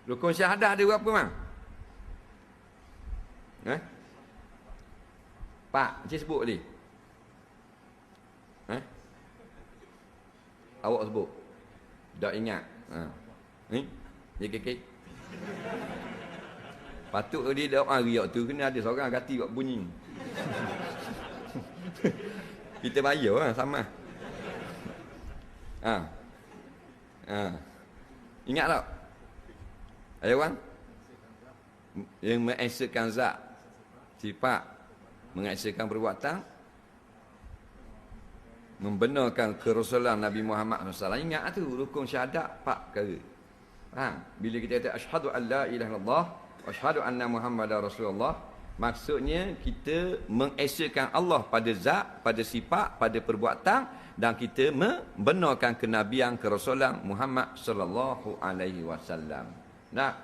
Rukun syahadah ada berapa, Mang? Pak, Encik sebut tadi. Awak sebut. Tak ingat. Ni? Dia kekek. Patut dia dah hari tu kena ada seorang ganti buat bunyi. Kita bayar lah, sama. Ingat tak? Ayo Wan. Yang mengesakan zat, sifat, mengesakan perbuatan, membenarkan kerasulan Nabi Muhammad SAW. Ingat tu rukun syahadat 4 perkara. Bila kita kata asyhadu an la ilaha illallah wa asyhadu anna Muhammadar Rasulullah, maksudnya kita mengesakan Allah pada zat, pada sifat, pada perbuatan, dan kita membenarkan kenabian kerasulan Muhammad sallallahu alaihi wasallam. Nah,